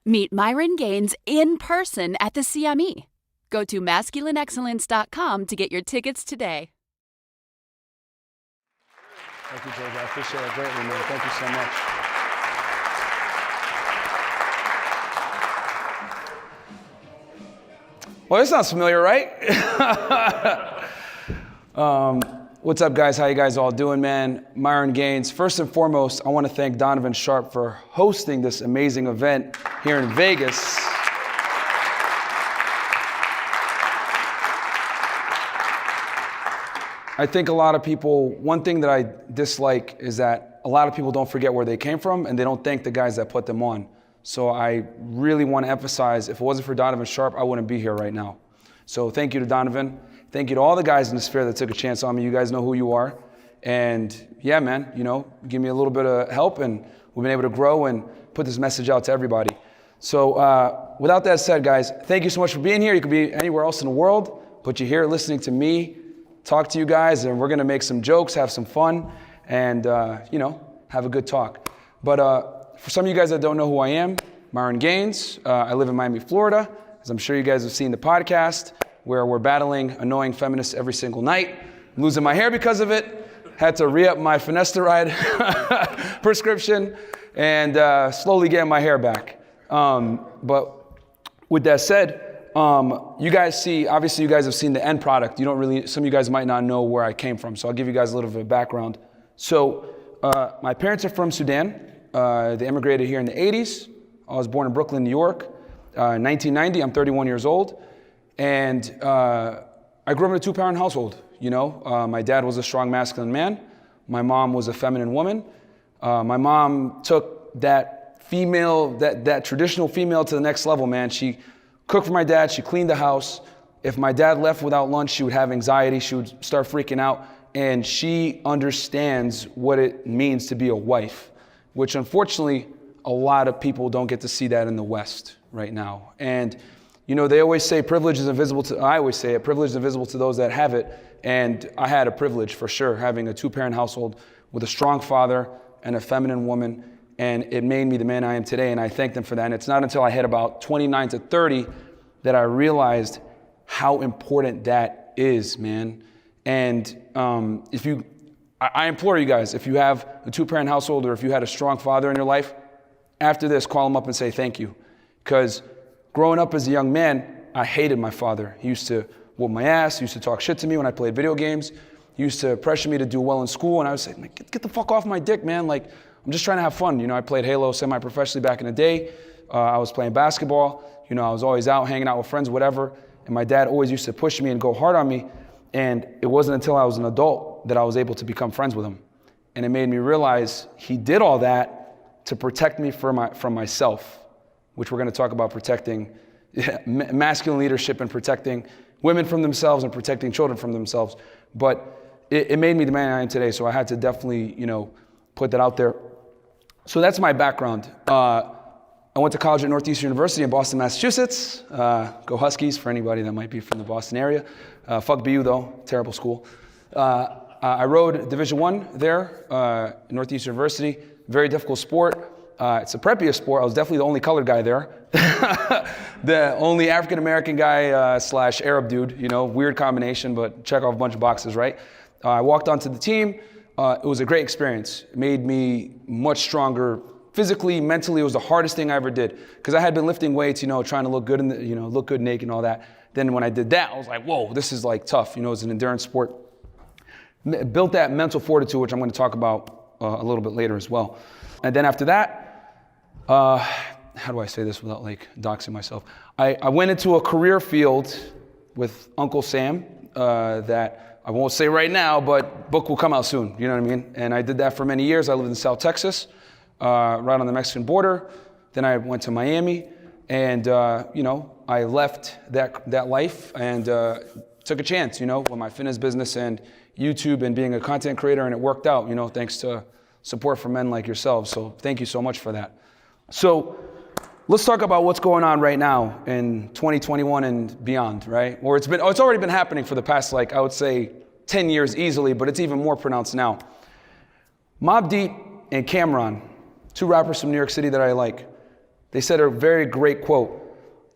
Meet Myron Gaines in person at the CME. Go to masculineexcellence.com to get your tickets today. Thank you, JJ. I appreciate it greatly, man. Thank you so much. Well, this sounds familiar, right? What's up, guys? How you guys all doing, man? Myron Gaines. First and foremost, I want to thank Donovan Sharp for hosting this amazing event here in Vegas. I think a lot of people, one thing that I dislike is that a lot of people don't forget where they came from and they don't thank the guys that put them on. So I really want to emphasize, if it wasn't for Donovan Sharp, I wouldn't be here right now. So thank you to Donovan. Thank you to all the guys in the Sphere that took a chance on me. You guys know who you are. And yeah, man, give me a little bit of help and we've been able to grow and put this message out to everybody. So without that said, guys, thank you so much for being here. You could be anywhere else in the world, but you're here listening to me talk to you guys, and we're going to make some jokes, have some fun, and, have a good talk. But for some of you guys that don't know who I am, Myron Gaines. I live in Miami, Florida. As I'm sure you guys have seen the podcast, where we're battling annoying feminists every single night. I'm losing my hair because of it. Had to re-up my finasteride prescription and slowly getting my hair back. But with that said, you guys see, obviously you guys have seen the end product. Some of you guys might not know where I came from, so I'll give you guys a little bit of background. So my parents are from Sudan. They immigrated here in the 80s. I was born in Brooklyn, New York. 1990, I'm 31 years old. And I grew up in a two-parent household, My dad was a strong masculine man. My mom was a feminine woman. My mom took that traditional female to the next level, man. She cooked for my dad, she cleaned the house. If my dad left without lunch, she would have anxiety, she would start freaking out, and she understands what it means to be a wife, which unfortunately, a lot of people don't get to see that in the West right now. And, they always say privilege is invisible I always say it, privilege is invisible to those that have it, and I had a privilege for sure, having a two-parent household with a strong father and a feminine woman. And it made me the man I am today, and I thank them for that. And it's not until I hit about 29 to 30 that I realized how important that is, man. And I implore you guys, if you have a two-parent household or if you had a strong father in your life, after this, call him up and say thank you. Because growing up as a young man, I hated my father. He used to whoop my ass, he used to talk shit to me when I played video games. He used to pressure me to do well in school, and I would say, get the fuck off my dick, man. I'm just trying to have fun. I played Halo semi-professionally back in the day. I was playing basketball. I was always out, hanging out with friends, whatever. And my dad always used to push me and go hard on me. And it wasn't until I was an adult that I was able to become friends with him. And it made me realize he did all that to protect me from myself, which we're going to talk about protecting masculine leadership and protecting women from themselves and protecting children from themselves. But it made me the man I am today. So I had to definitely, put that out there. So that's my background. I went to college at Northeastern University in Boston, Massachusetts. Go Huskies for anybody that might be from the Boston area. Fuck BU though, terrible school. I rode Division I there, Northeastern University. Very difficult sport. It's a preppiest sport. I was definitely the only colored guy there. The only African-American guy / Arab dude, weird combination, but check off a bunch of boxes, right? I walked onto the team. It was a great experience. It made me much stronger physically, mentally. It was the hardest thing I ever did because I had been lifting weights, trying to look good look good naked and all that. Then when I did that, I was like, whoa, this is tough. It's an endurance sport. Built that mental fortitude, which I'm going to talk about a little bit later as well. And then after that, how do I say this without doxing myself? I went into a career field with Uncle Sam that I won't say right now, but book will come out soon, you know what I mean? And I did that for many years. I lived in South Texas, right on the Mexican border. Then I went to Miami, and I left that life and took a chance, with my fitness business and YouTube and being a content creator, and it worked out, thanks to support from men like yourselves. So thank you so much for that. So let's talk about what's going on right now in 2021 and beyond, right? Or it's already been happening for the past, I would say 10 years easily, but it's even more pronounced now. Mobb Deep and Cameron, two rappers from New York City that I like, They said a very great quote.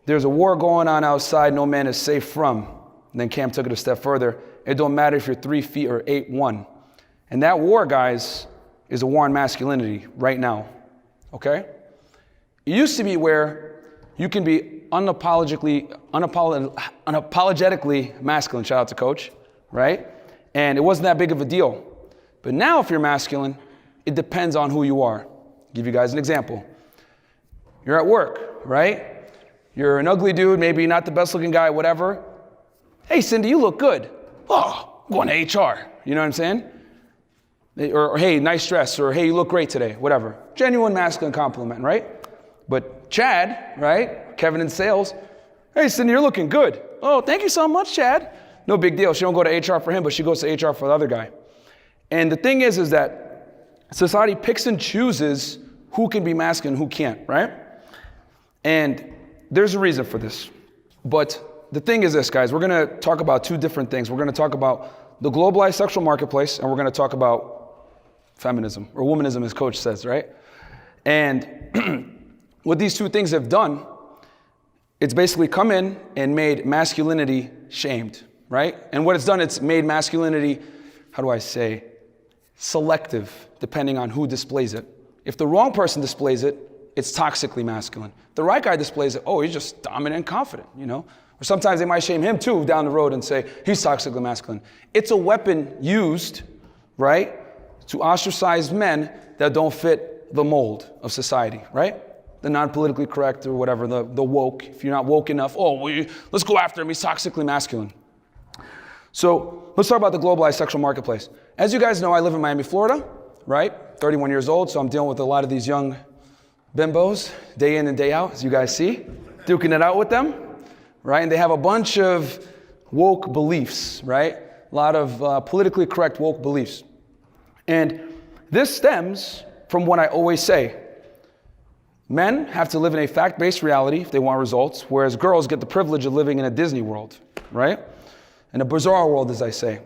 There's a war going on outside no man is safe from. And then Cam took it a step further. It don't matter if you're 3 feet or 8'1". And that war, guys, is a war on masculinity right now, okay? It used to be where you can be unapologetically masculine, shout out to Coach, right? And it wasn't that big of a deal. But now if you're masculine, it depends on who you are. I'll give you guys an example. You're at work, right? You're an ugly dude, maybe not the best looking guy, whatever. Hey, Cindy, you look good. Oh, I'm going to HR. You know what I'm saying? Or hey, nice dress, or hey, you look great today, whatever. Genuine masculine compliment, right? But Chad, right? Kevin in sales. Hey, Cindy, you're looking good. Oh, thank you so much, Chad. No big deal. She don't go to HR for him, but she goes to HR for the other guy. And the thing is that society picks and chooses who can be masculine and who can't, right? And there's a reason for this. But the thing is this, guys, we're going to talk about two different things. We're going to talk about the globalized sexual marketplace, and we're going to talk about feminism, or womanism, as Coach says, right? And what these two things have done, it's basically come in and made masculinity shamed, right? And what it's done, it's made masculinity, how do I say, selective, depending on who displays it. If the wrong person displays it, it's toxically masculine. The right guy displays it, oh, he's just dominant and confident, you know? Or sometimes they might shame him too down the road and say, he's toxically masculine. It's a weapon used, right, to ostracize men that don't fit the mold of society, right? The non-politically correct or whatever, the woke. If you're not woke enough, let's go after him, he's toxically masculine. So let's talk about the globalized sexual marketplace. As you guys know, I live in Miami, Florida, right? 31 years old, so I'm dealing with a lot of these young bimbos, day in and day out, as you guys see, duking it out with them, right? And they have a bunch of woke beliefs, right? A lot of politically correct woke beliefs. And this stems from what I always say. Men have to live in a fact-based reality if they want results, whereas girls get the privilege of living in a Disney world, right? In a bizarre world, as I say.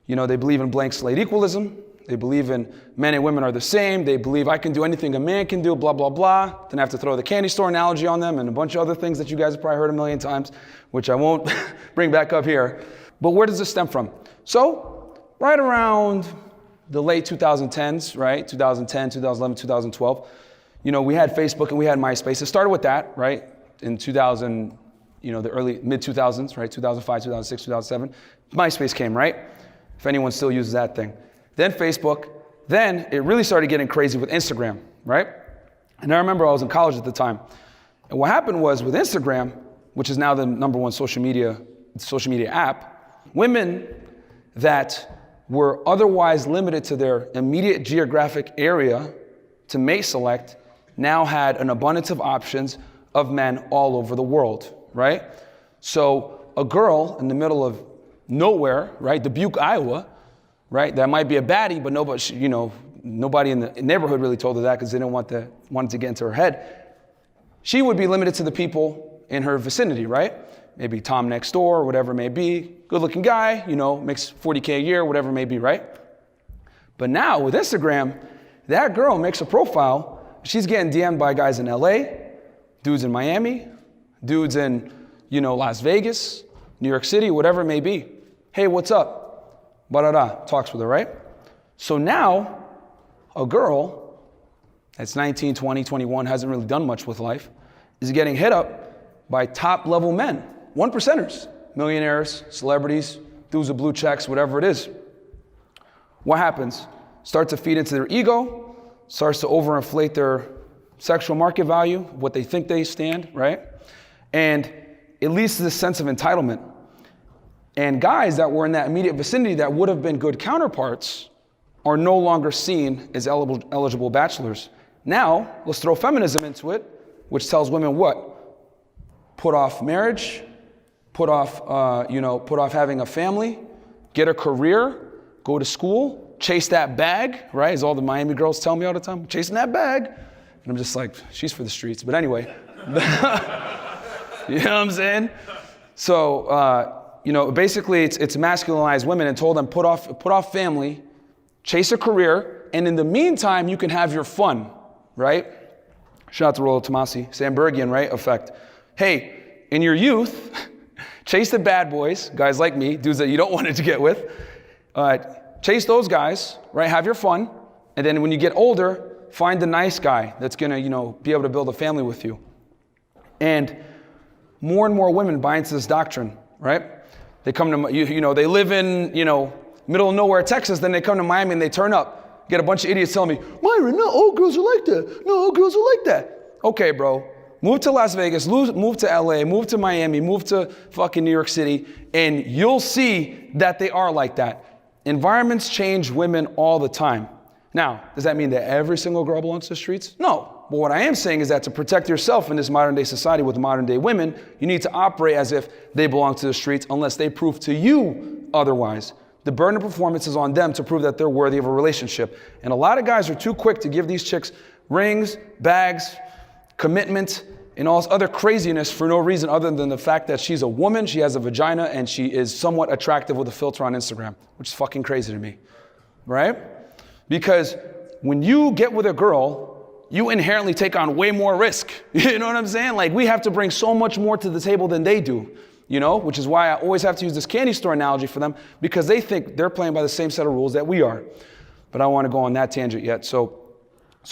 You know, they believe in blank slate equalism. They believe in men and women are the same. They believe I can do anything a man can do, blah, blah, blah. Then I have to throw the candy store analogy on them and a bunch of other things that you guys have probably heard a million times, which I won't bring back up here. But where does this stem from? So, right around the late 2010s, right? 2010, 2011, 2012. You know, we had Facebook and we had MySpace. It started with that, right? In 2000, you know, the early, mid-2000s, right? 2005, 2006, 2007. MySpace came, right? If anyone still uses that thing. Then Facebook. Then it really started getting crazy with Instagram, right? And I remember I was in college at the time. And what happened was with Instagram, which is now the #1 social media app, women that were otherwise limited to their immediate geographic area to mate select now had an abundance of options of men all over the world, right? So a girl in the middle of nowhere, right, Dubuque, Iowa, right, that might be a baddie, but nobody in the neighborhood really told her that because they didn't want it to get into her head. She would be limited to the people in her vicinity, right? Maybe Tom next door, or whatever it may be. Good looking guy, you know, makes $40K a year, whatever it may be, right? But now with Instagram, that girl makes a profile. She's getting DM'd by guys in LA, dudes in Miami, dudes in, you know, Las Vegas, New York City, whatever it may be. Hey, what's up? Ba-da-da, talks with her, right? So now, a girl that's 19, 20, 21, hasn't really done much with life, is getting hit up by top level men, 1%ers, millionaires, celebrities, dudes with blue checks, whatever it is. What happens? Start to feed into their ego, starts to overinflate their sexual market value, what they think they stand, right? And it leads to this sense of entitlement. And guys that were in that immediate vicinity that would have been good counterparts are no longer seen as eligible bachelors. Now, let's throw feminism into it, which tells women what? Put off marriage, put off having a family, get a career, go to school, chase that bag, right? As all the Miami girls tell me all the time, chasing that bag. And I'm just like, she's for the streets. But anyway, you know what I'm saying? So, basically it's masculinized women and told them put off family, chase a career, and in the meantime, you can have your fun, right? Shout out to Rollo Tomasi, Sandbergian, right? Effect. Hey, in your youth, chase the bad boys, guys like me, dudes that you don't want to get with. Chase those guys, right? Have your fun. And then when you get older, find the nice guy that's going to, be able to build a family with you. And more women buy into this doctrine, right? They come to, they live in, middle of nowhere, Texas, then they come to Miami and they turn up. Get a bunch of idiots telling me, Myron, no, all girls are like that. No, all girls are like that. Okay, bro. Move to Las Vegas, move to LA, move to Miami, move to fucking New York City, and you'll see that they are like that. Environments change women all the time. Now, does that mean that every single girl belongs to the streets? No. But what I am saying is that to protect yourself in this modern day society with modern day women, you need to operate as if they belong to the streets unless they prove to you otherwise. The burden of performance is on them to prove that they're worthy of a relationship. And a lot of guys are too quick to give these chicks rings, bags, commitment, and all this other craziness for no reason other than the fact that she's a woman, she has a vagina, and she is somewhat attractive with a filter on Instagram, which is fucking crazy to me, right? Because when you get with a girl, you inherently take on way more risk. You know what I'm saying? Like, we have to bring so much more to the table than they do, which is why I always have to use this candy store analogy for them, because they think they're playing by the same set of rules that we are. But I don't want to go on that tangent yet. So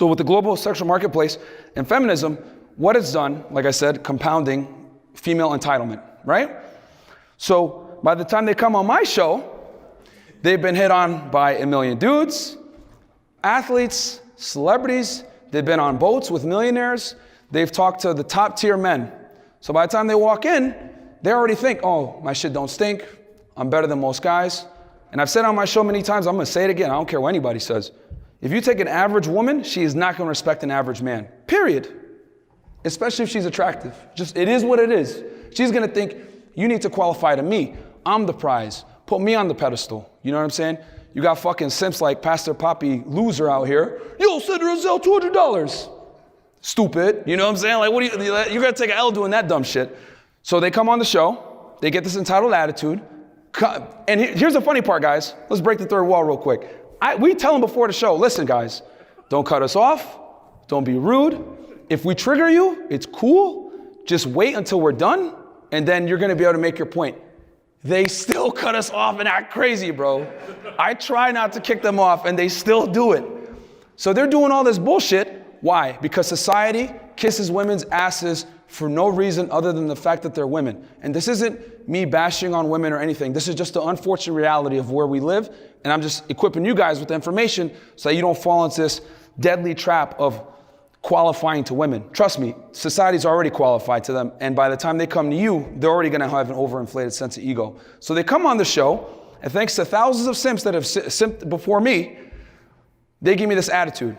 with the global sexual marketplace and feminism, what it's done, like I said, compounding female entitlement, right? So by the time they come on my show, they've been hit on by a million dudes, athletes, celebrities. They've been on boats with millionaires. They've talked to the top tier men. So by the time they walk in, they already think, oh, my shit don't stink. I'm better than most guys. And I've said on my show many times, I'm going to say it again. I don't care what anybody says. If you take an average woman, she is not going to respect an average man. Period. Especially if she's attractive. It is what it is. She's going to think, you need to qualify to me. I'm the prize. Put me on the pedestal. You know what I'm saying? You got fucking simps like Pastor Poppy Loser out here. Yo, send Roselle $200. Stupid. You know what I'm saying? Like, you're going to take an L doing that dumb shit. So they come on the show. They get this entitled attitude. And here's the funny part, guys. Let's break the third wall real quick. We tell them before the show, listen, guys, don't cut us off. Don't be rude. If we trigger you, it's cool. Just wait until we're done, and then you're going to be able to make your point. They still cut us off and act crazy, bro. I try not to kick them off, and they still do it. So they're doing all this bullshit. Why? Because society kisses women's asses for no reason other than the fact that they're women. And this isn't me bashing on women or anything. This is just the unfortunate reality of where we live. And I'm just equipping you guys with the information so that you don't fall into this deadly trap of qualifying to women. Trust me, society's already qualified to them. And by the time they come to you, they're already going to have an overinflated sense of ego. So they come on the show, and thanks to thousands of simps that have simped before me, they give me this attitude.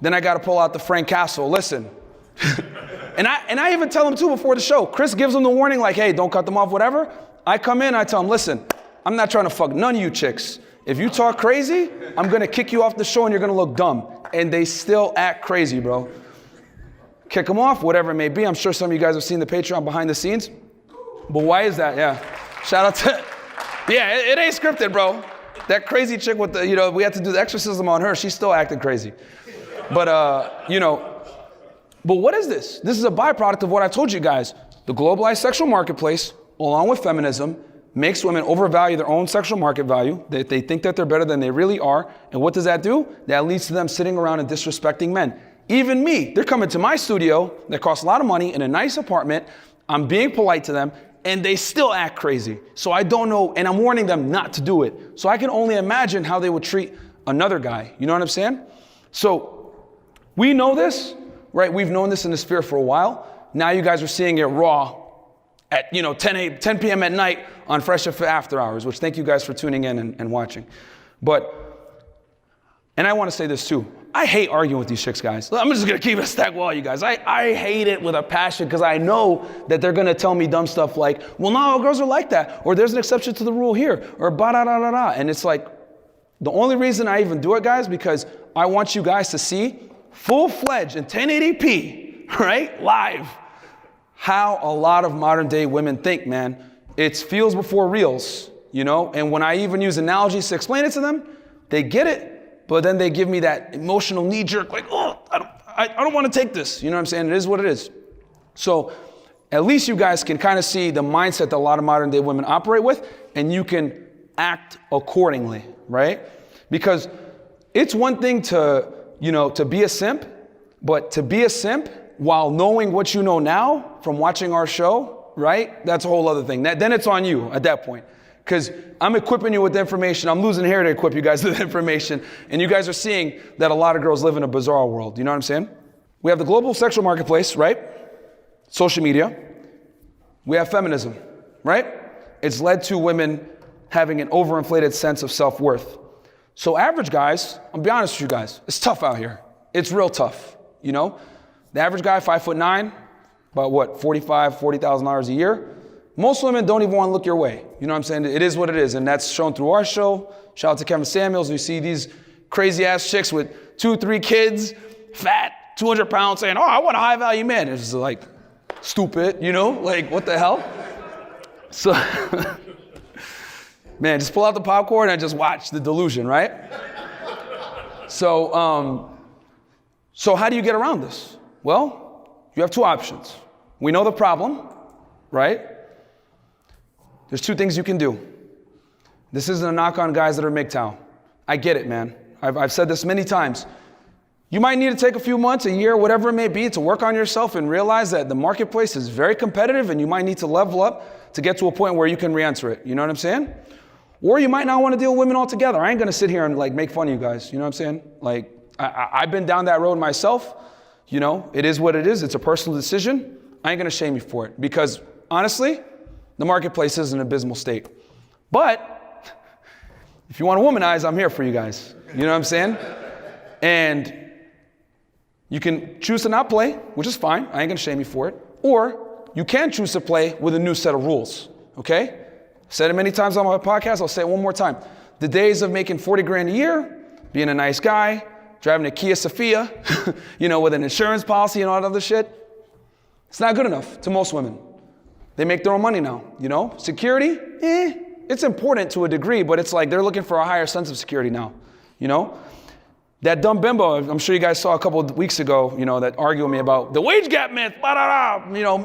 Then I got to pull out the Frank Castle. Listen. And I even tell them too before the show. Chris gives them the warning like, hey, don't cut them off, whatever. I come in, I tell them, listen, I'm not trying to fuck none of you chicks. If you talk crazy, I'm going to kick you off the show and you're going to look dumb. And they still act crazy, bro. Kick them off, whatever it may be. I'm sure some of you guys have seen the Patreon behind the scenes. But why is that? Yeah. Shout out to, it ain't scripted, bro. That crazy chick with the, we had to do the exorcism on her. She still acted crazy. But, but what is this? This is a byproduct of what I told you guys. The globalized sexual marketplace, along with feminism, makes women overvalue their own sexual market value. They think that they're better than they really are. And what does that do? That leads to them sitting around and disrespecting men. Even me, they're coming to my studio that costs a lot of money in a nice apartment. I'm being polite to them, and they still act crazy. So I don't know, and I'm warning them not to do it. So I can only imagine how they would treat another guy. You know what I'm saying? So we know this, right? We've known this in the sphere for a while. Now you guys are seeing it raw at 10 p.m. at night on Fresh After Hours, which thank you guys for tuning in and watching. And I want to say this too. I hate arguing with these chicks, guys. I'm just going to keep it a stack wall, you guys. I hate it with a passion because I know that they're going to tell me dumb stuff like, well, no, all girls are like that. Or there's an exception to the rule here. Or ba-da-da-da-da. And it's like, the only reason I even do it, guys, because I want you guys to see full-fledged in 1080p, right, live, how a lot of modern day women think, man. It's feels before reels, And when I even use analogies to explain it to them, they get it. But then they give me that emotional knee jerk, like, oh, I don't want to take this. You know what I'm saying? It is what it is. So at least you guys can kind of see the mindset that a lot of modern day women operate with, and you can act accordingly, right? Because it's one thing to, to be a simp, but to be a simp while knowing what you know now from watching our show, right? That's a whole other thing. Then it's on you at that point. Because I'm equipping you with the information. I'm losing hair to equip you guys with the information. And you guys are seeing that a lot of girls live in a bizarre world. You know what I'm saying? We have the global sexual marketplace, right? Social media. We have feminism, right? It's led to women having an overinflated sense of self-worth. So average guys, I'll be honest with you guys, it's tough out here. It's real tough, The average guy, 5'9", about $40,000 a year. Most women don't even want to look your way. You know what I'm saying? It is what it is, and that's shown through our show. Shout out to Kevin Samuels. We see these crazy ass chicks with 2-3 kids, fat, 200 pounds, saying, "Oh, I want a high value man." It's just like stupid, like what the hell? So, man, just pull out the popcorn and just watch the delusion, right? So how do you get around this? Well, you have two options. We know the problem, right? There's two things you can do. This isn't a knock on guys that are MGTOW. I get it, man. I've said this many times. You might need to take a few months, a year, whatever it may be, to work on yourself and realize that the marketplace is very competitive and you might need to level up to get to a point where you can re-enter it. You know what I'm saying? Or you might not want to deal with women altogether. I ain't gonna sit here and make fun of you guys. You know what I'm saying? I've been down that road myself. It is what it is. It's a personal decision. I ain't gonna shame you for it because honestly, the marketplace is in an abysmal state. But if you want to womanize, I'm here for you guys. You know what I'm saying? And you can choose to not play, which is fine. I ain't gonna shame you for it. Or you can choose to play with a new set of rules, okay? Said it many times on my podcast, I'll say it one more time. The days of making 40 grand a year, being a nice guy, driving a Kia Sophia, with an insurance policy and all that other shit, it's not good enough to most women. They make their own money now, Security, it's important to a degree, but it's like they're looking for a higher sense of security now, That dumb bimbo, I'm sure you guys saw a couple of weeks ago, that argued with me about the wage gap myth,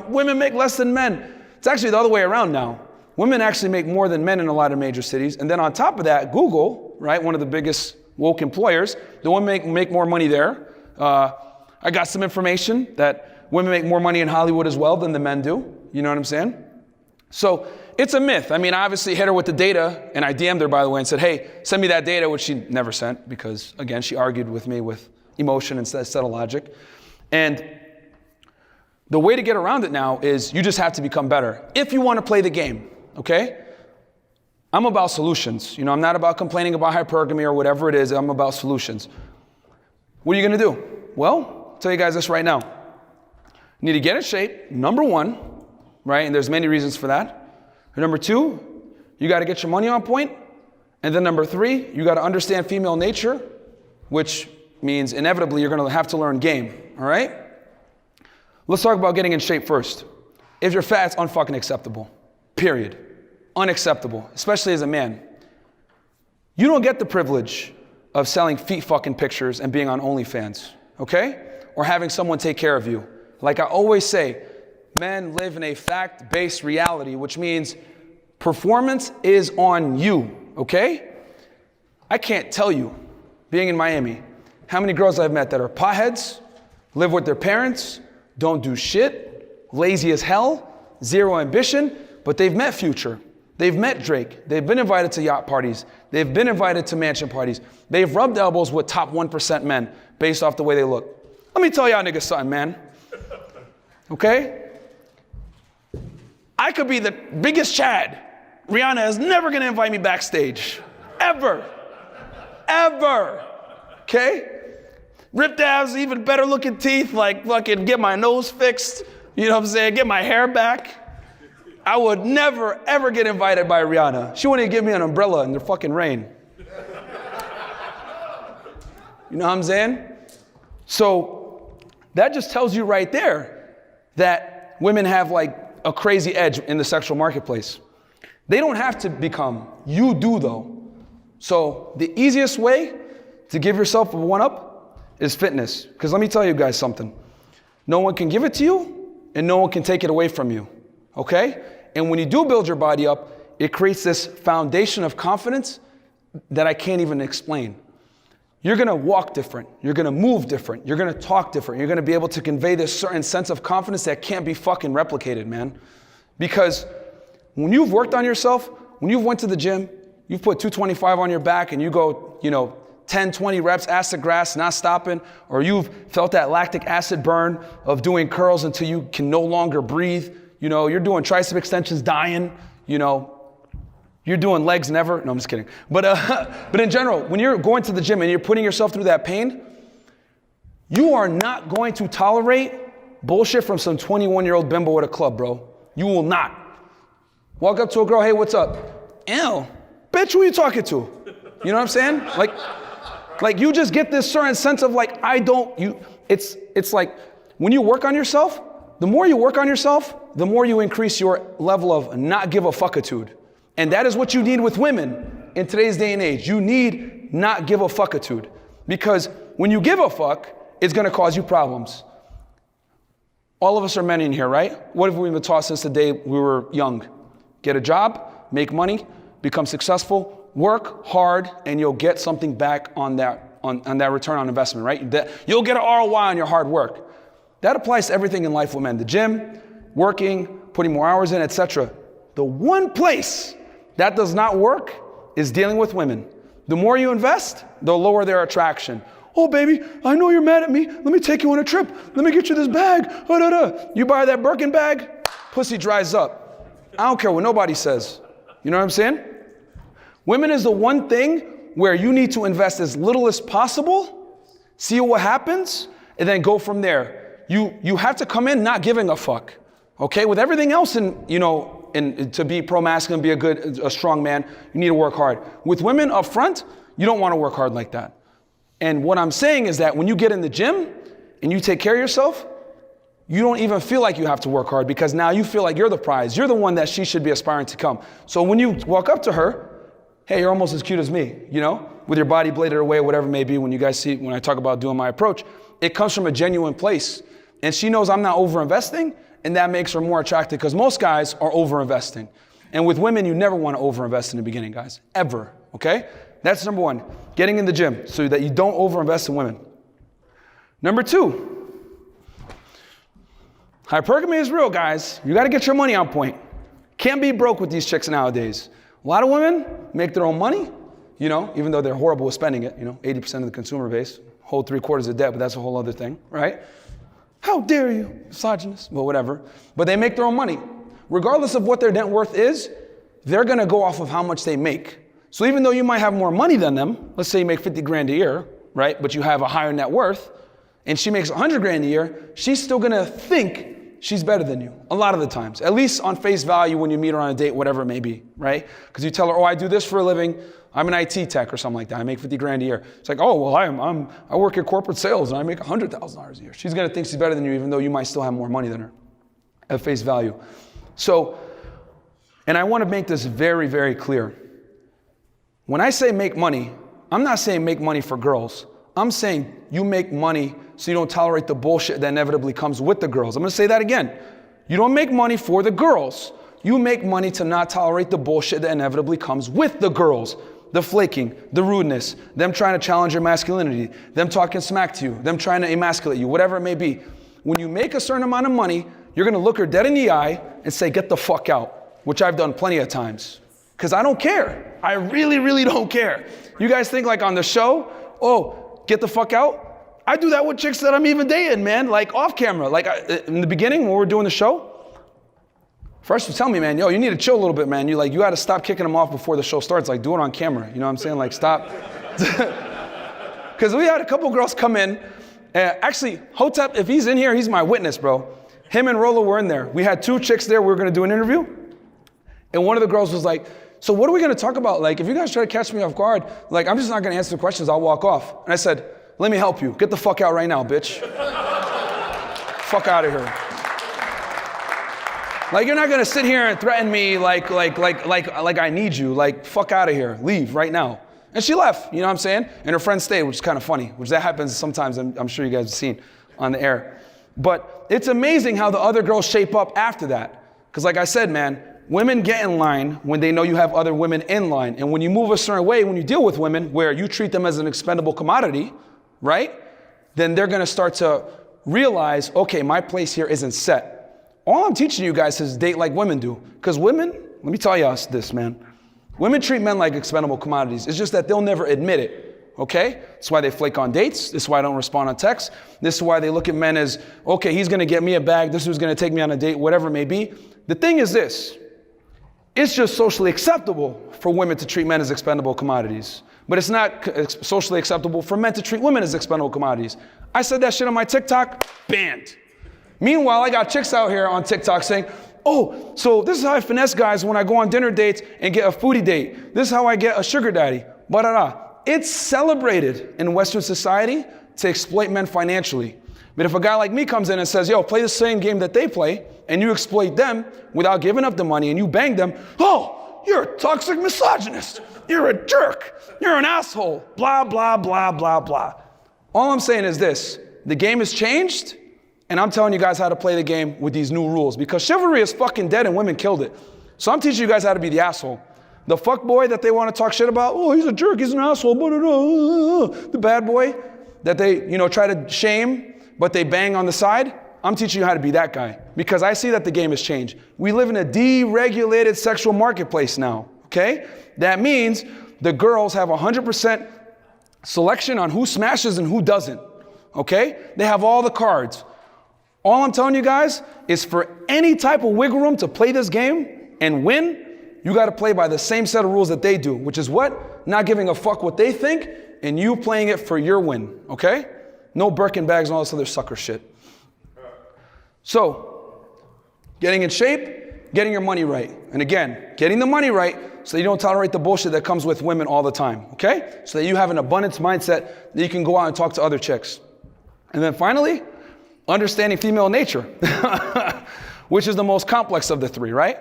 women make less than men. It's actually the other way around now. Women actually make more than men in a lot of major cities. And then on top of that, Google, right, one of the biggest woke employers, the women make more money there. I got some information that women make more money in Hollywood as well than the men do. You know what I'm saying? So it's a myth. I obviously hit her with the data, and I DM'd her, by the way, and said, hey, send me that data, which she never sent because, again, she argued with me with emotion instead of logic. And the way to get around it now is you just have to become better if you want to play the game, okay? I'm about solutions. I'm not about complaining about hypergamy or whatever it is. I'm about solutions. What are you going to do? Well, I'll tell you guys this right now. You need to get in shape, number one, right? And there's many reasons for that. Number two, you got to get your money on point. And then number three, you got to understand female nature, which means inevitably you're going to have to learn game, all right? Let's talk about getting in shape first. If you're fat, it's unfucking acceptable, period. Unacceptable, especially as a man. You don't get the privilege of selling feet fucking pictures and being on OnlyFans, okay? Or having someone take care of you. Like I always say, men live in a fact-based reality, which means performance is on you, okay? I can't tell you, being in Miami, how many girls I've met that are potheads, live with their parents, don't do shit, lazy as hell, zero ambition, but they've met Future. They've met Drake. They've been invited to yacht parties. They've been invited to mansion parties. They've rubbed elbows with top 1% men based off the way they look. Let me tell y'all niggas something, man. Okay? I could be the biggest Chad. Rihanna is never gonna invite me backstage. Ever. Ever. Okay? Ripped abs, even better looking teeth, like fucking get my nose fixed. You know what I'm saying? Get my hair back. I would never, ever get invited by Rihanna. She wouldn't even give me an umbrella in the fucking rain. You know what I'm saying? So that just tells you right there that women have like a crazy edge in the sexual marketplace. They don't have to become, you do though. So the easiest way to give yourself a one-up is fitness. Because let me tell you guys something. No one can give it to you and no one can take it away from you, okay? And when you do build your body up, it creates this foundation of confidence that I can't even explain. You're gonna walk different, you're gonna move different, you're gonna talk different, you're gonna be able to convey this certain sense of confidence that can't be fucking replicated, man. Because when you've worked on yourself, when you've went to the gym, you've put 225 on your back and you go, 10, 20 reps, ass to grass, not stopping, or you've felt that lactic acid burn of doing curls until you can no longer breathe, you're doing tricep extensions, dying, you're doing legs never. No, I'm just kidding. But in general, when you're going to the gym and you're putting yourself through that pain, you are not going to tolerate bullshit from some 21-year-old bimbo at a club, bro. You will not. Walk up to a girl, hey, what's up? Ew, bitch, who are you talking to? You know what I'm saying? Like you just get this certain sense of it's like when you work on yourself, the more you work on yourself, the more you increase your level of not give a fuckitude. And that is what you need with women in today's day and age. You need not give a fuckitude. Because when you give a fuck, it's gonna cause you problems. All of us are men in here, right? What have we been taught since the day we were young? Get a job, make money, become successful, work hard, and you'll get something back on that return on investment, right? You'll get an ROI on your hard work. That applies to everything in life with men. The gym, working, putting more hours in, etc. The one place that does not work is dealing with women. The more you invest, the lower their attraction. Oh, baby, I know you're mad at me. Let me take you on a trip. Let me get you this bag. You buy that Birkin bag, pussy dries up. I don't care what nobody says. You know what I'm saying? Women is the one thing where you need to invest as little as possible, see what happens, and then go from there. You have to come in not giving a fuck. Okay? With everything else and to be pro-masculine, be a strong man, you need to work hard. With women up front, you don't want to work hard like that. And what I'm saying is that when you get in the gym and you take care of yourself, you don't even feel like you have to work hard because now you feel like you're the prize. You're the one that she should be aspiring to come. So when you walk up to her, hey, you're almost as cute as me, with your body bladed away, whatever it may be, when you guys see, when I talk about doing my approach, it comes from a genuine place. And she knows I'm not over-investing, and that makes her more attractive because most guys are over-investing. And with women, you never want to over-invest in the beginning, guys, ever, okay? That's number one, getting in the gym so that you don't over-invest in women. Number two, hypergamy is real, guys. You got to get your money on point. Can't be broke with these chicks nowadays. A lot of women make their own money, even though they're horrible with spending it, 80% of the consumer base, hold 3/4 of debt, but that's a whole other thing, right? How dare you, misogynist, well, whatever. But they make their own money. Regardless of what their net worth is, they're gonna go off of how much they make. So even though you might have more money than them, let's say you make 50 grand a year, right? But you have a higher net worth, and she makes 100 grand a year, she's still gonna think she's better than you, a lot of the times. At least on face value when you meet her on a date, whatever it may be, right? Because you tell her, oh, I do this for a living, I'm an IT tech or something like that, I make 50 grand a year. It's like, oh, well, I work in corporate sales and I make $100,000 a year. She's gonna think she's better than you even though you might still have more money than her at face value. So, and I wanna make this very, very clear. When I say make money, I'm not saying make money for girls. I'm saying you make money so you don't tolerate the bullshit that inevitably comes with the girls. I'm gonna say that again. You don't make money for the girls. You make money to not tolerate the bullshit that inevitably comes with the girls. The flaking, the rudeness, them trying to challenge your masculinity, them talking smack to you, them trying to emasculate you, whatever it may be. When you make a certain amount of money, you're gonna look her dead in the eye and say, get the fuck out, which I've done plenty of times. Because I don't care. I really, really don't care. You guys think like on the show, oh, get the fuck out? I do that with chicks that I'm even dating, man, like off camera. Like in the beginning when we're doing the show, first you tell me, man, yo, you need to chill a little bit, man. You got to stop kicking them off before the show starts. Like do it on camera. You know what I'm saying? Like stop. Because we had a couple girls come in. Actually, Hotep, if he's in here, he's my witness, bro. Him and Rolo were in there. We had two chicks there. We were going to do an interview. And one of the girls was like, so what are we going to talk about? Like, if you guys try to catch me off guard, like, I'm just not going to answer the questions. I'll walk off. And I said, let me help you. Get the fuck out right now, bitch. Fuck out of here. Like, you're not going to sit here and threaten me like I need you. Like, fuck out of here. Leave right now. And she left, you know what I'm saying? And her friend stayed, which is kind of funny, which that happens sometimes, I'm sure you guys have seen on the air. But it's amazing how the other girls shape up after that. Because like I said, man, women get in line when they know you have other women in line. And when you move a certain way, when you deal with women where you treat them as an expendable commodity, right? Then they're gonna start to realize, okay, my place here isn't set. All I'm teaching you guys is date like women do. Because women, let me tell you this, man. Women treat men like expendable commodities. It's just that they'll never admit it, okay? That's why they flake on dates. This is why I don't respond on texts. This is why they look at men as, okay, he's gonna get me a bag. This is who's gonna take me on a date, whatever it may be. The thing is this, it's just socially acceptable for women to treat men as expendable commodities. But it's not socially acceptable for men to treat women as expendable commodities. I said that shit on my TikTok, banned. Meanwhile, I got chicks out here on TikTok saying, oh, so this is how I finesse guys when I go on dinner dates and get a foodie date. This is how I get a sugar daddy. It's celebrated in Western society to exploit men financially. But if a guy like me comes in and says, yo, play the same game that they play, and you exploit them without giving up the money and you bang them, oh, you're a toxic misogynist. You're a jerk. You're an asshole. Blah, blah, blah, blah, blah. All I'm saying is this, the game has changed. And I'm telling you guys how to play the game with these new rules because chivalry is fucking dead and women killed it. So I'm teaching you guys how to be the asshole. The fuck boy that they want to talk shit about, oh, he's a jerk, he's an asshole, the bad boy that they, try to shame, but they bang on the side. I'm teaching you how to be that guy because I see that the game has changed. We live in a deregulated sexual marketplace now, okay? That means the girls have 100% selection on who smashes and who doesn't, okay? They have all the cards. All I'm telling you guys is for any type of wiggle room to play this game and win, you got to play by the same set of rules that they do, which is what? Not giving a fuck what they think and you playing it for your win, okay? No Birkin bags and all this other sucker shit. So, getting in shape, getting your money right. And again, getting the money right so that you don't tolerate the bullshit that comes with women all the time, okay? So that you have an abundance mindset that you can go out and talk to other chicks. And then finally, understanding female nature, which is the most complex of the three, right?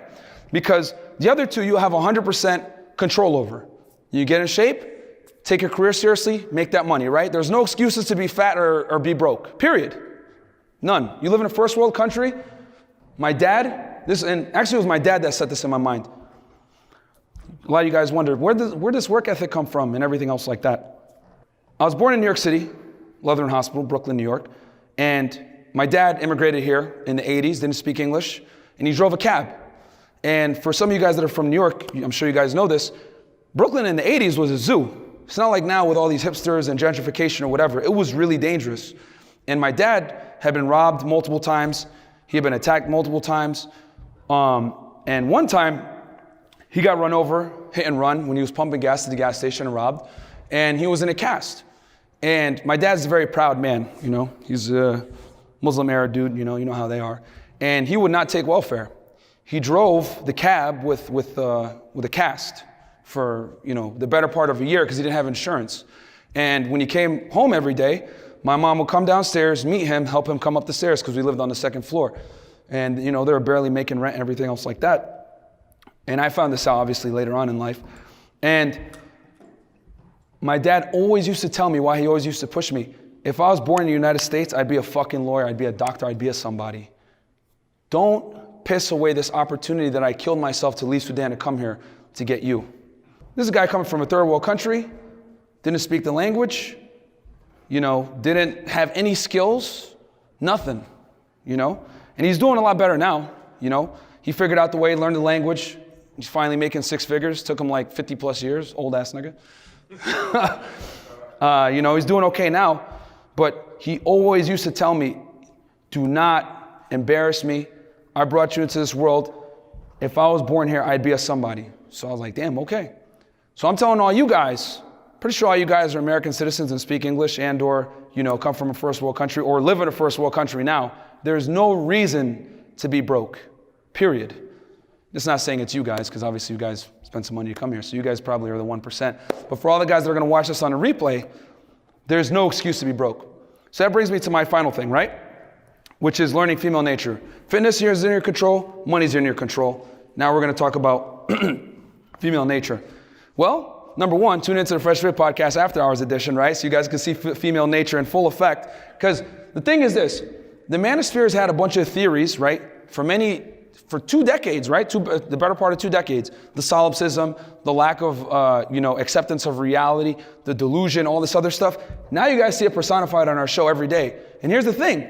Because the other two you have 100% control over. You get in shape, take your career seriously, make that money, right? There's no excuses to be fat or be broke, period. None. You live in a first world country. My dad, and actually it was my dad that set this in my mind. A lot of you guys wondered, where does work ethic come from and everything else like that? I was born in New York City, Lutheran Hospital, Brooklyn, New York, and my dad immigrated here in the 80s, didn't speak English, and he drove a cab. And for some of you guys that are from New York, I'm sure you guys know this, Brooklyn in the 80s was a zoo. It's not like now with all these hipsters and gentrification or whatever. It was really dangerous. And my dad had been robbed multiple times. He had been attacked multiple times. And one time, he got run over, hit and run, when he was pumping gas at the gas station and robbed. And he was in a cast. And my dad's a very proud man, He's a Muslim Arab dude, you know how they are. And he would not take welfare. He drove the cab with a cast for, the better part of a year because he didn't have insurance. And when he came home every day, my mom would come downstairs, meet him, help him come up the stairs because we lived on the second floor. And, they were barely making rent and everything else like that. And I found this out obviously later on in life. And my dad always used to tell me why he always used to push me. If I was born in the United States, I'd be a fucking lawyer, I'd be a doctor, I'd be a somebody. Don't piss away this opportunity that I killed myself to leave Sudan to come here to get you. This is a guy coming from a third world country, didn't speak the language, didn't have any skills, nothing, And he's doing a lot better now, He figured out the way, learned the language. He's finally making 6 figures. Took him like 50 plus years, old ass nigga. He's doing okay now, but he always used to tell me, do not embarrass me. I brought you into this world. If I was born here, I'd be a somebody. So I was like, damn, okay. So I'm telling all you guys, pretty sure all you guys are American citizens and speak English and or, come from a first world country or live in a first world country now. There's no reason to be broke, period. It's not saying it's you guys, because obviously you guys spend some money to come here, so you guys probably are the 1%. But for all the guys that are going to watch this on a replay, there's no excuse to be broke. So that brings me to my final thing, right? Which is learning female nature. Fitness here is in your control, money's in your control. Now we're going to talk about female nature. Well, number one, tune into the Fresh Fit Podcast After Hours edition, right? So you guys can see female nature in full effect. Because the thing is this, the manosphere has had a bunch of theories, right? For 2 decades, right? The better part of 2 decades. The solipsism, the lack of, acceptance of reality, the delusion, all this other stuff. Now you guys see it personified on our show every day. And here's the thing.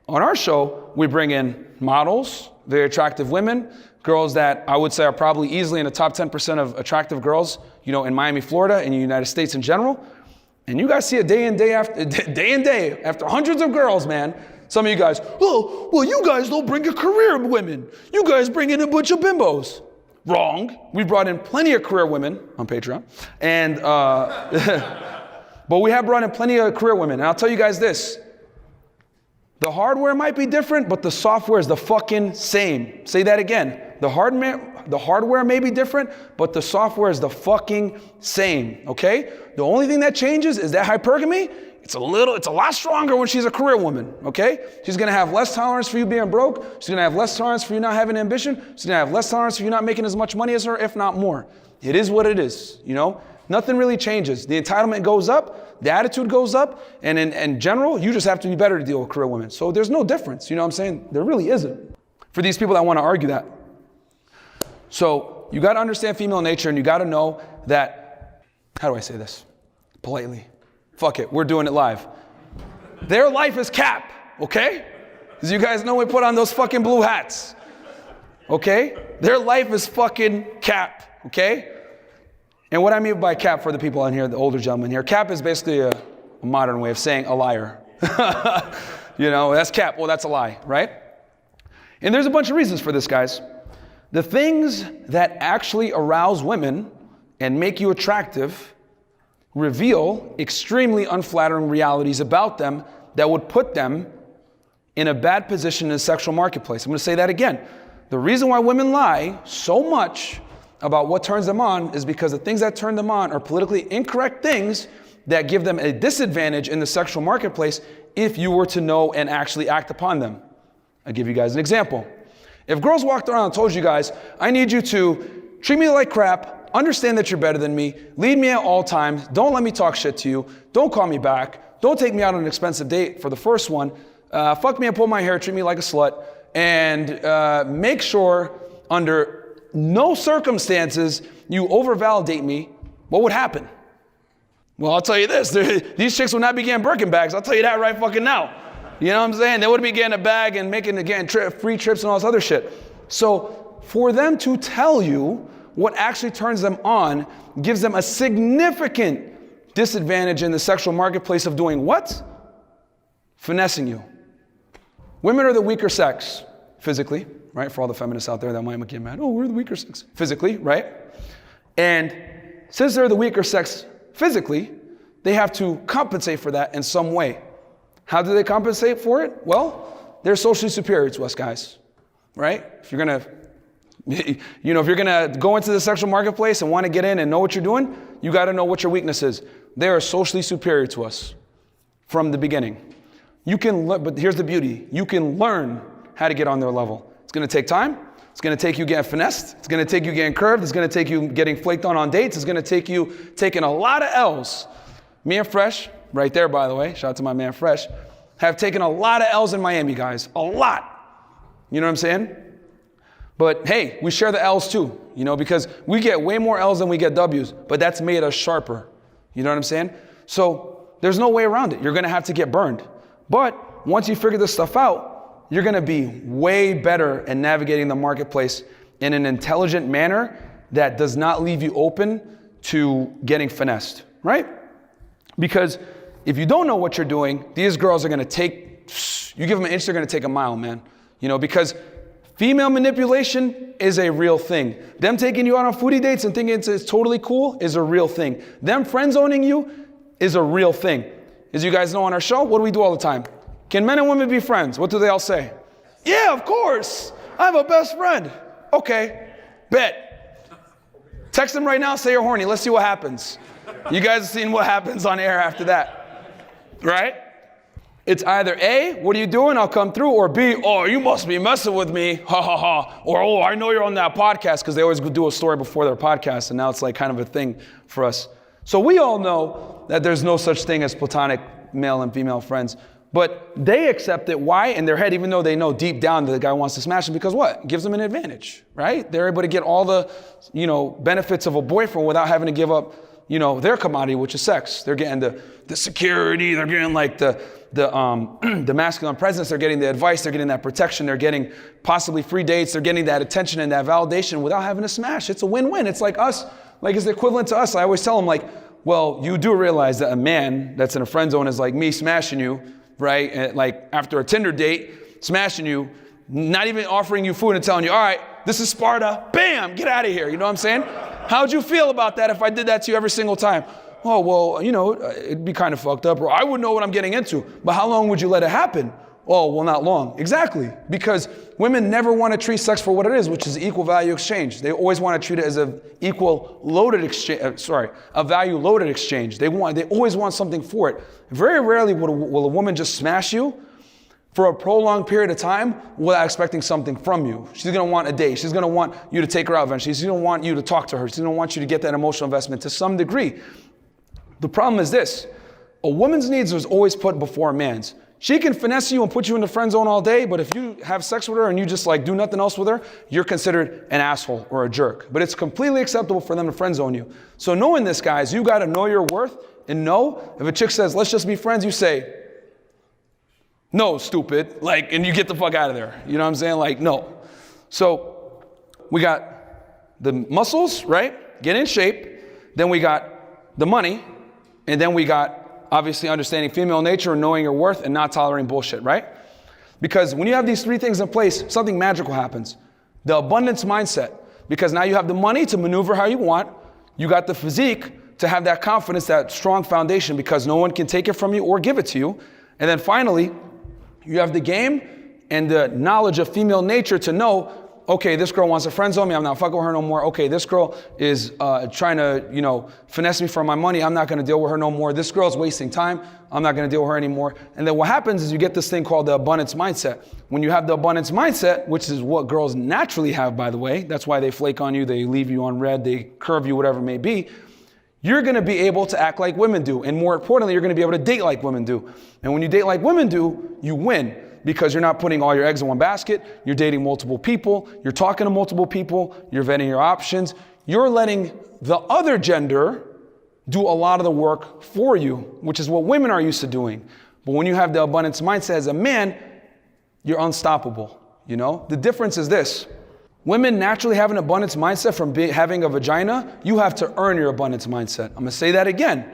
On our show, we bring in models, very attractive women, girls that I would say are probably easily in the top 10% of attractive girls, in Miami, Florida, and the United States in general. And you guys see it day in, day after hundreds of girls, man. Some of you guys, oh, well, you guys don't bring a career women. You guys bring in a bunch of bimbos. Wrong. We brought in plenty of career women on Patreon. And, but we have brought in plenty of career women. And I'll tell you guys this. The hardware might be different, but the software is the fucking same. Say that again. The hardware may be different, but the software is the fucking same, okay? The only thing that changes is that hypergamy. It's a lot stronger when she's a career woman, okay? She's gonna have less tolerance for you being broke. She's gonna have less tolerance for you not having ambition. She's gonna have less tolerance for you not making as much money as her, if not more. It is what it is, Nothing really changes. The entitlement goes up, the attitude goes up, and in general, you just have to be better to deal with career women. So there's no difference, you know what I'm saying? There really isn't. For these people that wanna argue that. So you gotta understand female nature, and you gotta know that, how do I say this? Politely. Fuck it, we're doing it live. Their life is cap, okay? As you guys know, we put on those fucking blue hats, okay? Their life is fucking cap, okay? And what I mean by cap for the people on here, the older gentlemen here, cap is basically a modern way of saying a liar. That's cap, well, that's a lie, right? And there's a bunch of reasons for this, guys. The things that actually arouse women and make you attractive reveal extremely unflattering realities about them that would put them in a bad position in the sexual marketplace. I'm going to say that again. The reason why women lie so much about what turns them on is because the things that turn them on are politically incorrect things that give them a disadvantage in the sexual marketplace if you were to know and actually act upon them. I'll give you guys an example. If girls walked around and told you guys, I need you to treat me like crap, understand that you're better than me, lead me at all times, don't let me talk shit to you, don't call me back, don't take me out on an expensive date for the first one, fuck me and pull my hair, treat me like a slut, and make sure under no circumstances you overvalidate me, what would happen? Well, I'll tell you this, these chicks will not be getting Birkin bags, I'll tell you that right fucking now. You know what I'm saying? They would be getting a bag and getting free trips and all this other shit. So for them to tell you what actually turns them on gives them a significant disadvantage in the sexual marketplace of doing what? Finessing you. Women are the weaker sex, physically, right? For all the feminists out there that might get mad, oh, we're the weaker sex, physically, right? And since they're the weaker sex physically, they have to compensate for that in some way. How do they compensate for it? Well, they're socially superior to us guys, right? If you're gonna go into the sexual marketplace and want to get in and know what you're doing, you got to know what your weakness is. They are socially superior to us from the beginning. But here's the beauty. You can learn how to get on their level. It's going to take time. It's going to take you getting finessed. It's going to take you getting curved. It's going to take you getting flaked on dates. It's going to take you taking a lot of L's. Me and Fresh, right there, by the way, shout out to my man Fresh, have taken a lot of L's in Miami, guys. A lot. You know what I'm saying? But hey, we share the L's too, because we get way more L's than we get W's, but that's made us sharper. You know what I'm saying? So there's no way around it. You're going to have to get burned. But once you figure this stuff out, you're going to be way better at navigating the marketplace in an intelligent manner that does not leave you open to getting finessed, right? Because if you don't know what you're doing, these girls are going to you give them an inch, they're going to take a mile, man. Because female manipulation is a real thing. Them taking you out on foodie dates and thinking it's totally cool is a real thing. Them friend zoning you is a real thing. As you guys know on our show, what do we do all the time? Can men and women be friends? What do they all say? Yeah, of course. I have a best friend. Okay, bet. Text them right now, say you're horny. Let's see what happens. You guys have seen what happens on air after that, right? It's either A, what are you doing? I'll come through, or B, oh, you must be messing with me, ha ha ha, or oh, I know you're on that podcast, because they always do a story before their podcast, and now it's like kind of a thing for us. So we all know that there's no such thing as platonic male and female friends, but they accept it. Why? In their head, even though they know deep down that the guy wants to smash them, because what? It gives them an advantage, right? They're able to get all the, benefits of a boyfriend without having to give up, their commodity, which is sex. They're getting the security, they're getting like the masculine presence, they're getting the advice, they're getting that protection, they're getting possibly free dates, they're getting that attention and that validation without having to smash. It's a win-win. It's like us, like it's the equivalent to us. I always tell them like, well, you do realize that a man that's in a friend zone is like me smashing you, right? And like after a Tinder date, smashing you, not even offering you food and telling you, all right, this is Sparta, bam, get out of here. You know what I'm saying? How'd you feel about that if I did that to you every single time? Oh, well, it'd be kind of fucked up, or I wouldn't know what I'm getting into. But how long would you let it happen? Oh, well, not long. Exactly. Because women never want to treat sex for what it is, which is equal value exchange. They always want to treat it as a equal loaded exchange, a value loaded exchange. They always want something for it. Very rarely will a woman just smash you for a prolonged period of time without expecting something from you. She's going to want a date. She's going to want you to take her out eventually. She's going to want you to talk to her. She's going to want you to get that emotional investment to some degree. The problem is this. A woman's needs is always put before a man's. She can finesse you and put you in the friend zone all day, but if you have sex with her and you just like do nothing else with her, you're considered an asshole or a jerk. But it's completely acceptable for them to friend zone you. So knowing this, guys, you got to know your worth and know if a chick says, let's just be friends, you say, no, stupid, and you get the fuck out of there. You know what I'm saying? Like, no. So we got the muscles, right? Get in shape. Then we got the money. And then we got, obviously, understanding female nature and knowing your worth and not tolerating bullshit, right? Because when you have these three things in place, something magical happens. The abundance mindset. Because now you have the money to maneuver how you want. You got the physique to have that confidence, that strong foundation, because no one can take it from you or give it to you. And then finally, you have the game and the knowledge of female nature to know, okay, this girl wants to friend zone me, I'm not fucking with her no more. Okay, this girl is trying to, finesse me for my money, I'm not gonna deal with her no more. This girl's wasting time, I'm not gonna deal with her anymore. And then what happens is you get this thing called the abundance mindset. When you have the abundance mindset, which is what girls naturally have, by the way, that's why they flake on you, they leave you on red, they curve you, whatever it may be, you're gonna be able to act like women do. And more importantly, you're gonna be able to date like women do. And when you date like women do, you win. Because you're not putting all your eggs in one basket, you're dating multiple people, you're talking to multiple people, you're vetting your options, you're letting the other gender do a lot of the work for you, which is what women are used to doing. But when you have the abundance mindset as a man, you're unstoppable, The difference is this. Women naturally have an abundance mindset from having a vagina. You have to earn your abundance mindset. I'm gonna say that again.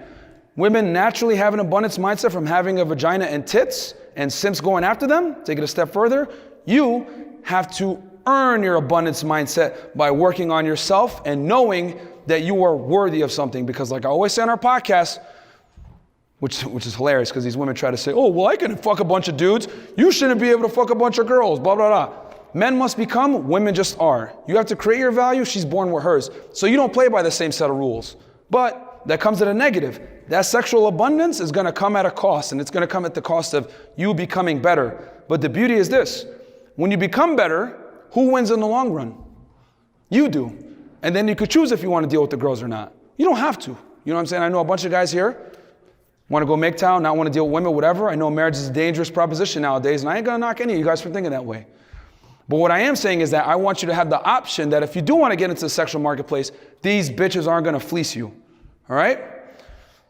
Women naturally have an abundance mindset from having a vagina and tits and simps going after them. Take it a step further. You have to earn your abundance mindset by working on yourself and knowing that you are worthy of something. Because like I always say on our podcast, which is hilarious because these women try to say, oh, well, I can fuck a bunch of dudes. You shouldn't be able to fuck a bunch of girls, blah, blah, blah. Men must become, women just are. You have to create your value, she's born with hers. So you don't play by the same set of rules. But that comes at a negative. That sexual abundance is gonna come at a cost, and it's gonna come at the cost of you becoming better. But the beauty is this, when you become better, who wins in the long run? You do. And then you could choose if you wanna deal with the girls or not. You don't have to. You know what I'm saying? I know a bunch of guys here wanna go make town, not wanna deal with women, whatever. I know marriage is a dangerous proposition nowadays, and I ain't gonna knock any of you guys for thinking that way. But what I am saying is that I want you to have the option that if you do want to get into the sexual marketplace, these bitches aren't going to fleece you. All right?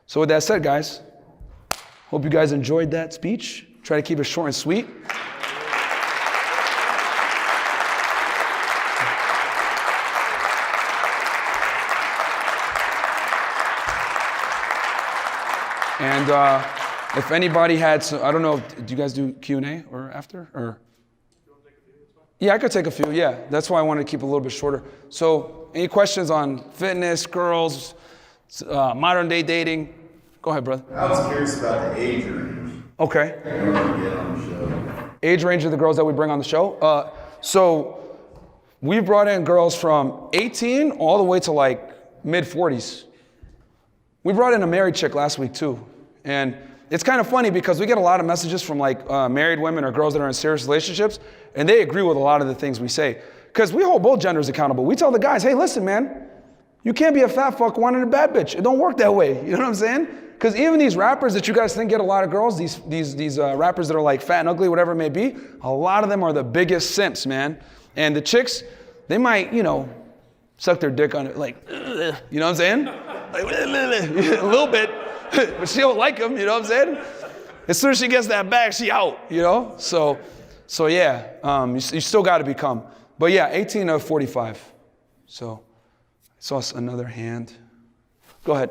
So with that said, guys, hope you guys enjoyed that speech. Try to keep it short and sweet. And if anybody had some, I don't know, do you guys do Q&A or after? Or? Yeah, I could take a few, yeah. That's why I wanted to keep it a little bit shorter. So, any questions on fitness, girls, modern day dating? Go ahead, brother. I was curious about the age range. Okay. Get on the show. Age range of the girls that we bring on the show? So, we brought in girls from 18 all the way to like mid 40s. We brought in a married chick last week too. And it's kind of funny because we get a lot of messages from like married women or girls that are in serious relationships, and they agree with a lot of the things we say. Because we hold both genders accountable. We tell the guys, hey, listen, man, you can't be a fat fuck wanting a bad bitch. It don't work that way. You know what I'm saying? Because even these rappers that you guys think get a lot of girls, these rappers that are like fat and ugly, whatever it may be, a lot of them are the biggest simps, man. And the chicks, they might, you know, suck their dick on it, like, ugh, you know what I'm saying? Like, a little bit, but she don't like them, you know what I'm saying? As soon as she gets that bag, she out, you know? So yeah, you still got to become. But yeah, 18 of 45. So I saw another hand. Go ahead.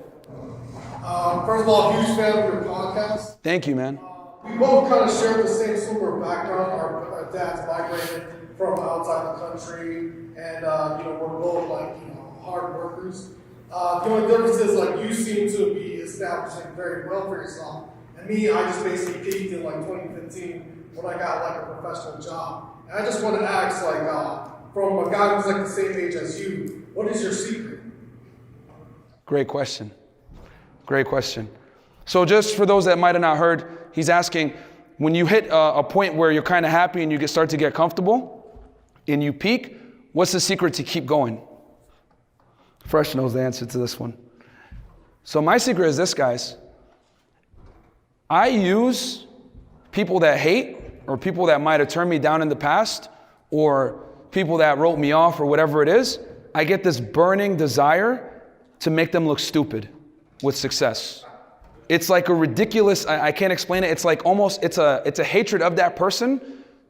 First of all, huge fan of your podcast. Thank you, man. We both kind of share the same similar background. Our dads migrated from outside the country, and we're both like hard workers. The only difference is like you seem to be establishing very well for yourself, and me, I just basically peaked in like 2015 when I got like a professional job. And I just want to ask, like, from a guy who's like the same age as you, what is your secret? Great question. Great question. So just for those that might have not heard, he's asking, when you hit a point where you're kind of happy and you start to get comfortable and you peak, what's the secret to keep going? Fresh knows the answer to this one. So my secret is this, guys. I use people that hate or people that might have turned me down in the past or people that wrote me off or whatever it is. I get this burning desire to make them look stupid with success. It's like a ridiculous, I can't explain it. It's like almost, it's a hatred of that person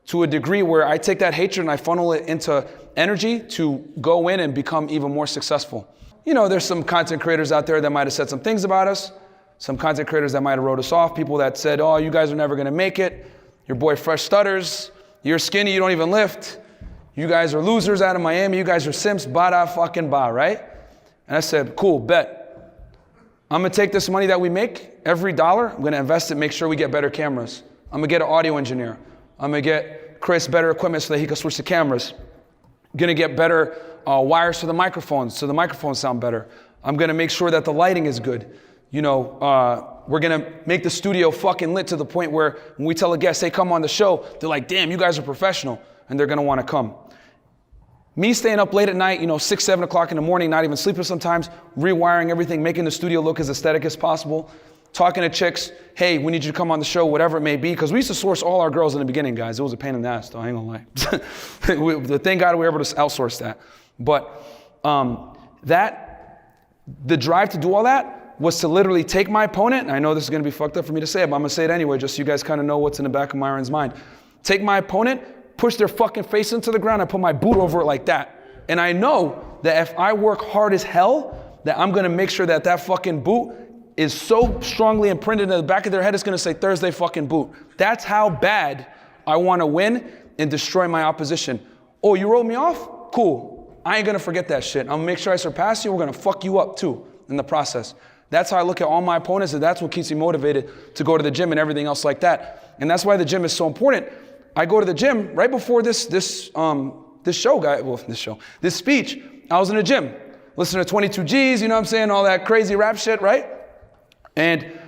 to a degree where I take that hatred and I funnel it into energy to go in and become even more successful. You know, there's some content creators out there that might have said some things about us, some content creators that might have wrote us off, people that said, oh, you guys are never gonna make it, your boy fresh stutters, you're skinny, you don't even lift, you guys are losers out of Miami, you guys are simps, bada fucking ba, right? And I said, cool, bet. I'm gonna take this money that we make, every dollar, I'm gonna invest it, make sure we get better cameras. I'm gonna get an audio engineer. I'm gonna get Chris better equipment so that he can switch the cameras. I'm gonna get better wires for the microphones so the microphones sound better. I'm gonna make sure that the lighting is good. You know, we're gonna make the studio fucking lit to the point where when we tell a guest, hey, come on the show, they're like, damn, you guys are professional, and they're gonna wanna come. Me staying up late at night, 6, 7 o'clock in the morning, not even sleeping sometimes, rewiring everything, making the studio look as aesthetic as possible, talking to chicks, hey, we need you to come on the show, whatever it may be, because we used to source all our girls in the beginning, guys. It was a pain in the ass, though, I ain't gonna lie. Thank God we were able to outsource that. But the drive to do all that was to literally take my opponent, and I know this is gonna be fucked up for me to say it, but I'm gonna say it anyway, just so you guys kind of know what's in the back of Myron's mind. Take my opponent, push their fucking face into the ground, and put my boot over it like that. And I know that if I work hard as hell, that I'm gonna make sure that that fucking boot is so strongly imprinted in the back of their head, it's gonna say Thursday fucking boot. That's how bad I wanna win and destroy my opposition. Oh, you wrote me off? Cool. I ain't gonna forget that shit. I'm gonna make sure I surpass you. We're gonna fuck you up too in the process. That's how I look at all my opponents, and that's what keeps me motivated to go to the gym and everything else like that. And that's why the gym is so important. I go to the gym right before this speech. I was in the gym, listening to 22 G's, you know what I'm saying, all that crazy rap shit, right? And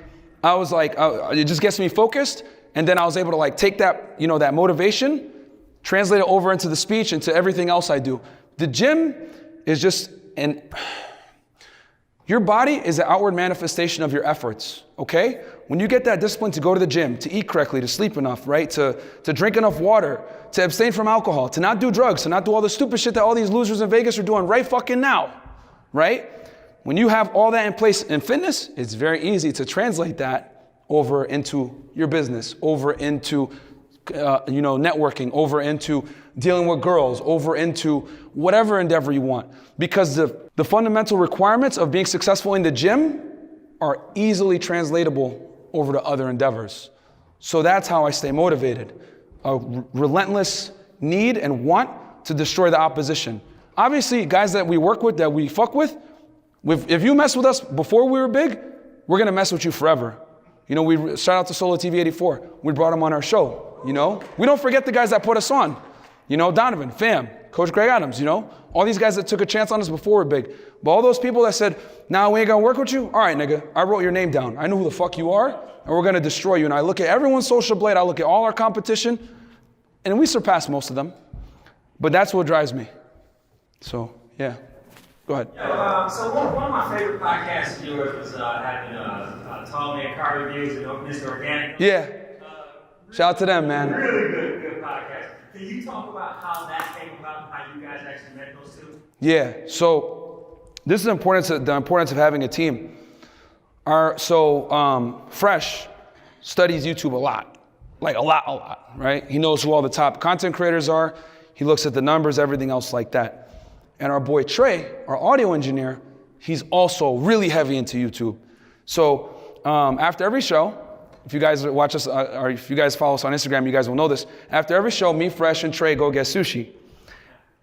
I was like, it just gets me focused. And then I was able to like take that, that motivation, translate it over into the speech, into everything else I do. The gym is just your body is an outward manifestation of your efforts, okay? When you get that discipline to go to the gym, to eat correctly, to sleep enough, right? To drink enough water, to abstain from alcohol, to not do drugs, to not do all the stupid shit that all these losers in Vegas are doing right fucking now, right? When you have all that in place in fitness, it's very easy to translate that over into your business, over into networking, over into dealing with girls, over into whatever endeavor you want. Because the fundamental requirements of being successful in the gym are easily translatable over to other endeavors. So that's how I stay motivated. A relentless need and want to destroy the opposition. Obviously, guys that we work with, that we fuck with, if you mess with us before we were big, we're gonna mess with you forever. We shout out to Solo TV 84. We brought him on our show, We don't forget the guys that put us on. Donovan, fam, Coach Greg Adams, you know? All these guys that took a chance on us before were big. But all those people that said, nah, we ain't gonna work with you? All right, nigga, I wrote your name down. I know who the fuck you are, and we're gonna destroy you. And I look at everyone's social blade, I look at all our competition, and we surpass most of them. But that's what drives me. So, yeah. Go ahead. So one of my favorite podcasts of yours was having Tall Man Car Reviews and Mr. Organic. Yeah. Shout out to them, man. Really good podcast. Can you talk about how that came about and how you guys actually met those two? Yeah. So this is the importance of having a team. Fresh studies YouTube a lot, like a lot, right? He knows who all the top content creators are. He looks at the numbers, everything else like that. And our boy Trey, our audio engineer, he's also really heavy into YouTube. So after every show, if you guys watch us, or if you guys follow us on Instagram, you guys will know this. After every show, me, Fresh, and Trey go get sushi.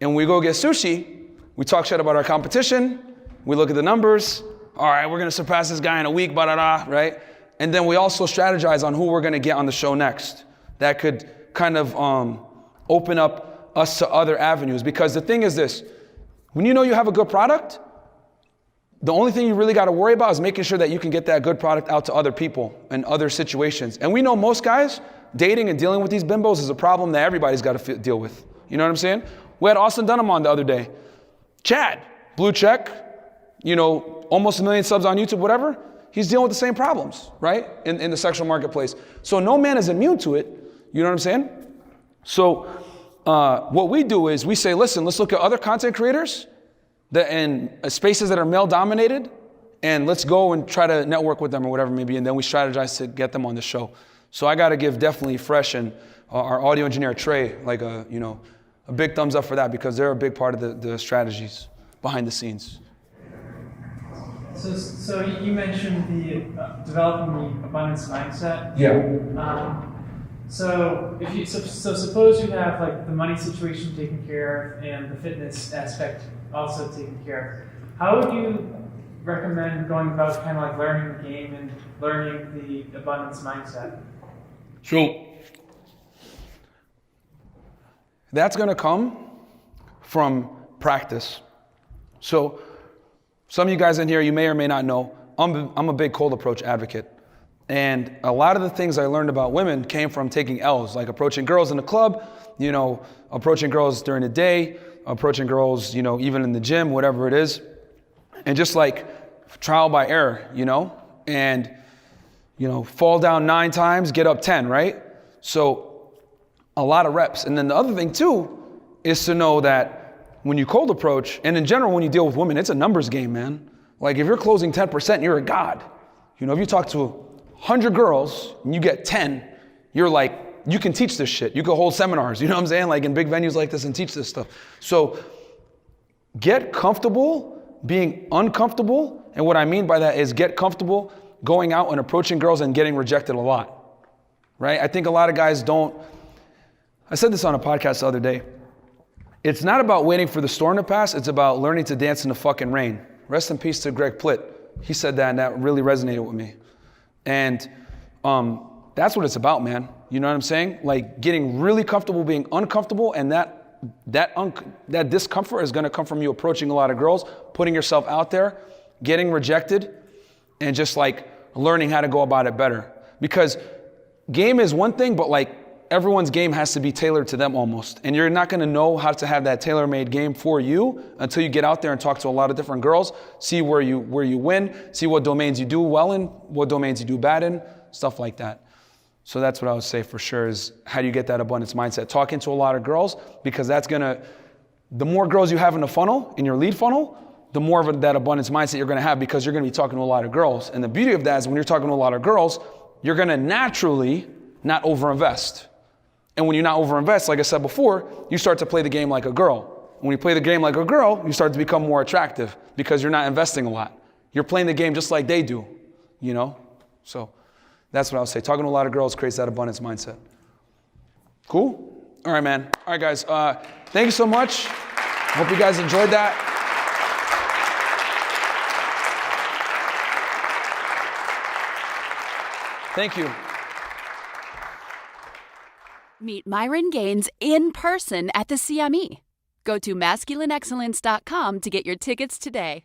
And when we go get sushi, we talk shit about our competition. We look at the numbers. All right, we're gonna surpass this guy in a week, right? And then we also strategize on who we're gonna get on the show next. That could kind of open up us to other avenues. Because the thing is this, when you know you have a good product, the only thing you really got to worry about is making sure that you can get that good product out to other people and other situations. And we know most guys, dating and dealing with these bimbos is a problem that everybody's got to deal with. You know what I'm saying? We had Austin Dunham on the other day. Chad, blue check, you know, almost 1 million subs on YouTube, whatever. He's dealing with the same problems, right? In the sexual marketplace. So no man is immune to it. You know what I'm saying? So what we do is we say, listen, let's look at other content creators and spaces that are male dominated, and let's go and try to network with them or whatever maybe, and then we strategize to get them on the show. So I got to give definitely Fresh and our audio engineer Trey like a big thumbs up for that, because they're a big part of the strategies behind the scenes. So you mentioned the developing the abundance mindset. Yeah. So suppose you have like the money situation taken care of and the fitness aspect also taken care of. How would you recommend going about kind of like learning the game and learning the abundance mindset? So that's going to come from practice. So some of you guys in here, you may or may not know, I'm a big cold approach advocate. And a lot of the things I learned about women came from taking L's, like approaching girls in the club, you know, approaching girls during the day, approaching girls, you know, even in the gym, whatever it is. And just like trial by error, you know, and, you know, fall down 9 times, get up 10, right? So a lot of reps. And then the other thing too is to know that when you cold approach, and in general, when you deal with women, it's a numbers game, man. Like if you're closing 10%, you're a god. You know, if you talk to 100 girls and you get 10, you're like, you can teach this shit. You can hold seminars, you know what I'm saying? Like in big venues like this and teach this stuff. So get comfortable being uncomfortable. And what I mean by that is get comfortable going out and approaching girls and getting rejected a lot, right? I think a lot of guys don't. I said this on a podcast the other day. It's not about waiting for the storm to pass. It's about learning to dance in the fucking rain. Rest in peace to Greg Plitt. He said that and that really resonated with me. And that's what it's about, man. You know what I'm saying? Like getting really comfortable being uncomfortable, and that discomfort is gonna come from you approaching a lot of girls, putting yourself out there, getting rejected, and just like learning how to go about it better. Because game is one thing, but like everyone's game has to be tailored to them almost. And you're not gonna know how to have that tailor-made game for you until you get out there and talk to a lot of different girls, see where you win, see what domains you do well in, what domains you do bad in, stuff like that. So that's what I would say for sure is how do you get that abundance mindset? Talking to a lot of girls, because the more girls you have in the funnel, in your lead funnel, the more of that abundance mindset you're gonna have, because you're gonna be talking to a lot of girls. And the beauty of that is when you're talking to a lot of girls, you're gonna naturally not overinvest. And when you not overinvest, like I said before, you start to play the game like a girl. When you play the game like a girl, you start to become more attractive because you're not investing a lot. You're playing the game just like they do, you know? So that's what I would say. Talking to a lot of girls creates that abundance mindset. Cool? All right, man. All right, guys. Thank you so much. Hope you guys enjoyed that. Thank you. Meet Myron Gaines in person at the CME. Go to masculineexcellence.com to get your tickets today.